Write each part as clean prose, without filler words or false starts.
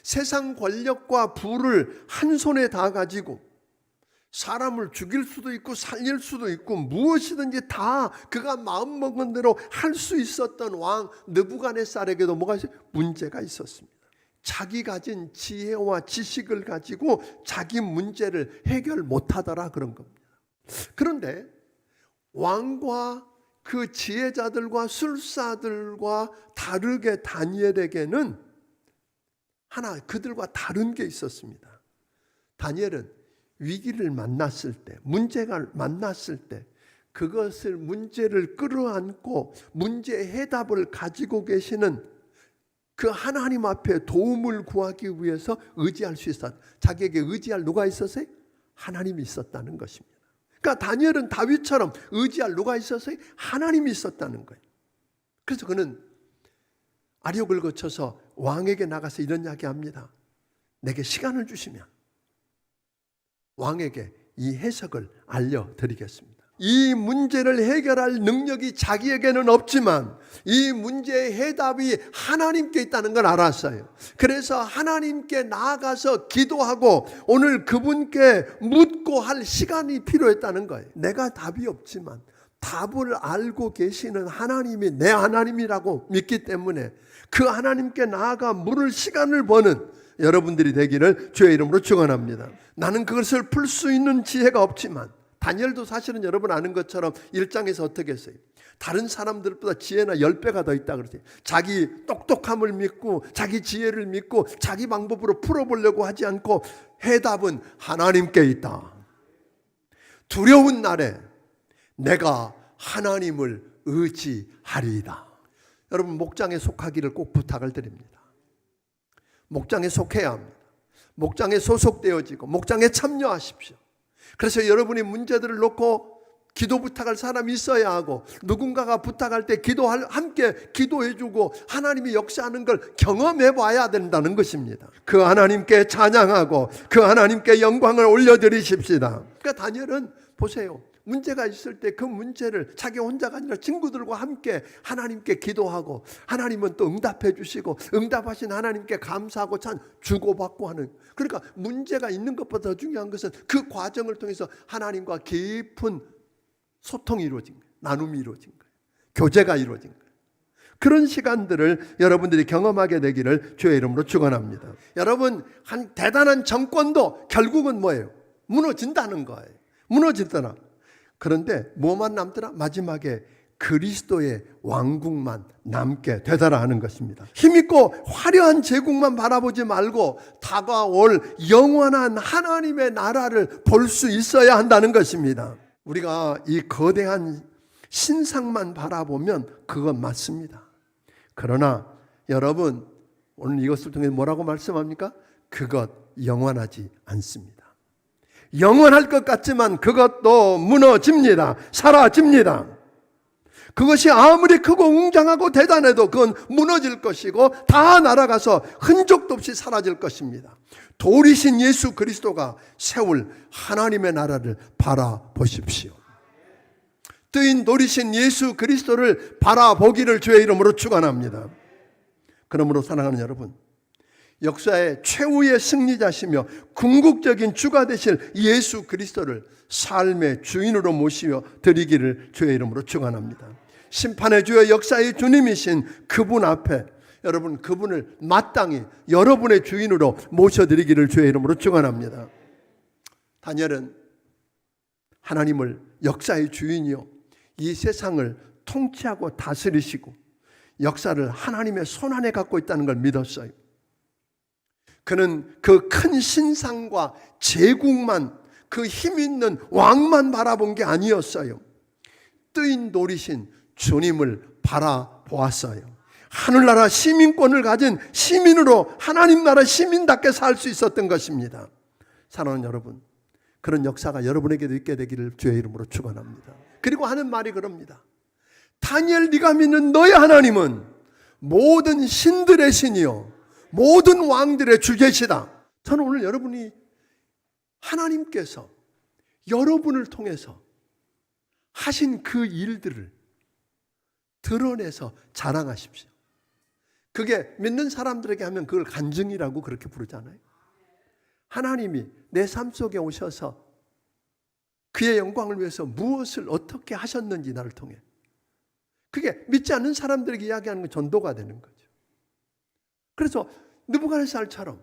세상 권력과 부를 한 손에 다 가지고 사람을 죽일 수도 있고 살릴 수도 있고 무엇이든지 다 그가 마음먹은 대로 할 수 있었던 왕 느부갓네살에게도 뭐가 있어요? 문제가 있었습니다. 자기 가진 지혜와 지식을 가지고 자기 문제를 해결 못하더라 그런 겁니다. 그런데 왕과 그 지혜자들과 술사들과 다르게 다니엘에게는 그들과 다른 게 있었습니다. 다니엘은 위기를 만났을 때, 문제가 만났을 때 문제를 끌어안고 문제 해답을 가지고 계시는 그 하나님 앞에 도움을 구하기 위해서 의지할 수 있었다. 자기에게 의지할 누가 있었어요? 하나님이 있었다는 것입니다. 그러니까 다니엘은 다윗처럼 의지할 누가 있었어요? 하나님이 있었다는 거예요. 그래서 그는 아력을 거쳐서 왕에게 나가서 이런 이야기합니다. 내게 시간을 주시면 왕에게 이 해석을 알려드리겠습니다. 이 문제를 해결할 능력이 자기에게는 없지만 이 문제의 해답이 하나님께 있다는 걸 알았어요. 그래서 하나님께 나아가서 기도하고 오늘 그분께 묻고 할 시간이 필요했다는 거예요. 내가 답이 없지만 답을 알고 계시는 하나님이 내 하나님이라고 믿기 때문에 그 하나님께 나아가 물을 시간을 버는 여러분들이 되기를 주의 이름으로 축원합니다. 나는 그것을 풀 수 있는 지혜가 없지만 다니엘도 사실은 여러분 아는 것처럼 1장에서 어떻게 했어요? 다른 사람들보다 지혜나 10배가 더 있다 그러세요. 자기 똑똑함을 믿고 자기 지혜를 믿고 자기 방법으로 풀어보려고 하지 않고 해답은 하나님께 있다. 두려운 날에 내가 하나님을 의지하리이다. 여러분 목장에 속하기를 꼭 부탁을 드립니다. 목장에 속해야 합니다. 목장에 소속되어지고 목장에 참여하십시오. 그래서 여러분이 문제들을 놓고 기도 부탁할 사람이 있어야 하고 누군가가 부탁할 때 함께 기도해주고 하나님이 역사하는 걸 경험해 봐야 된다는 것입니다. 그 하나님께 찬양하고 그 하나님께 영광을 올려드리십시다. 그러니까 다니엘은 보세요. 문제가 있을 때 그 문제를 자기 혼자가 아니라 친구들과 함께 하나님께 기도하고 하나님은 또 응답해 주시고 응답하신 하나님께 감사하고 주고받고 하는, 그러니까 문제가 있는 것보다 더 중요한 것은 그 과정을 통해서 하나님과 깊은 소통이 이루어진 거예요. 나눔이 이루어진 거예요. 교제가 이루어진 거예요. 그런 시간들을 여러분들이 경험하게 되기를 주의 이름으로 축원합니다. 여러분, 한 대단한 정권도 결국은 뭐예요? 무너진다는 거예요. 무너지더라. 그런데 뭐만 남더라? 마지막에 그리스도의 왕국만 남게 되더라 하는 것입니다. 힘있고 화려한 제국만 바라보지 말고 다가올 영원한 하나님의 나라를 볼 수 있어야 한다는 것입니다. 우리가 이 거대한 신상만 바라보면 그건 맞습니다. 그러나 여러분, 오늘 이것을 통해 뭐라고 말씀합니까? 그것 영원하지 않습니다. 영원할 것 같지만 그것도 무너집니다. 사라집니다. 그것이 아무리 크고 웅장하고 대단해도 그건 무너질 것이고 다 날아가서 흔적도 없이 사라질 것입니다. 돌이신 예수 그리스도가 세울 하나님의 나라를 바라보십시오. 뜨인 돌이신 예수 그리스도를 바라보기를 주의 이름으로 축원합니다. 그러므로 사랑하는 여러분, 역사의 최후의 승리자시며 궁극적인 주가 되실 예수 그리스도를 삶의 주인으로 모시어 드리기를 주의 이름으로 축원합니다. 심판의 주여 역사의 주님이신 그분 앞에 여러분, 그분을 마땅히 여러분의 주인으로 모셔드리기를 주의 이름으로 축원합니다. 다니엘은 하나님을 역사의 주인이요 이 세상을 통치하고 다스리시고 역사를 하나님의 손안에 갖고 있다는 걸 믿었어요. 그는 그 큰 신상과 제국만, 그 힘 있는 왕만 바라본 게 아니었어요. 뜨인 돌이신 주님을 바라보았어요. 하늘나라 시민권을 가진 시민으로 하나님 나라 시민답게 살 수 있었던 것입니다. 사랑하는 여러분, 그런 역사가 여러분에게도 있게 되기를 주의 이름으로 축원합니다. 그리고 하는 말이 그럽니다. 다니엘, 네가 믿는 너의 하나님은 모든 신들의 신이요 모든 왕들의 주제시다. 저는 오늘 여러분이 하나님께서 여러분을 통해서 하신 그 일들을 드러내서 자랑하십시오. 그게 믿는 사람들에게 하면 그걸 간증이라고 그렇게 부르잖아요. 하나님이 내 삶 속에 오셔서 그의 영광을 위해서 무엇을 어떻게 하셨는지 나를 통해. 그게 믿지 않는 사람들에게 이야기하는 건 전도가 되는 거죠. 그래서 느부갓네살처럼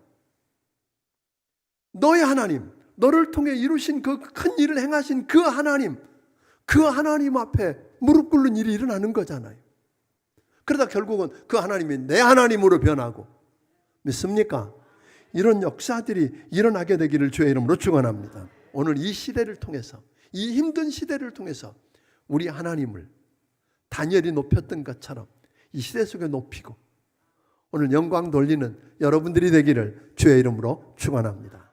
너의 하나님, 너를 통해 이루신 그 큰 일을 행하신 그 하나님 앞에 무릎 꿇는 일이 일어나는 거잖아요. 그러다 결국은 그 하나님이 내 하나님으로 변하고, 믿습니까? 이런 역사들이 일어나게 되기를 주의 이름으로 축원합니다. 오늘 이 시대를 통해서, 이 힘든 시대를 통해서 우리 하나님을 다니엘이 높였던 것처럼 이 시대 속에 높이고 오늘 영광 돌리는 여러분들이 되기를 주의 이름으로 축원합니다.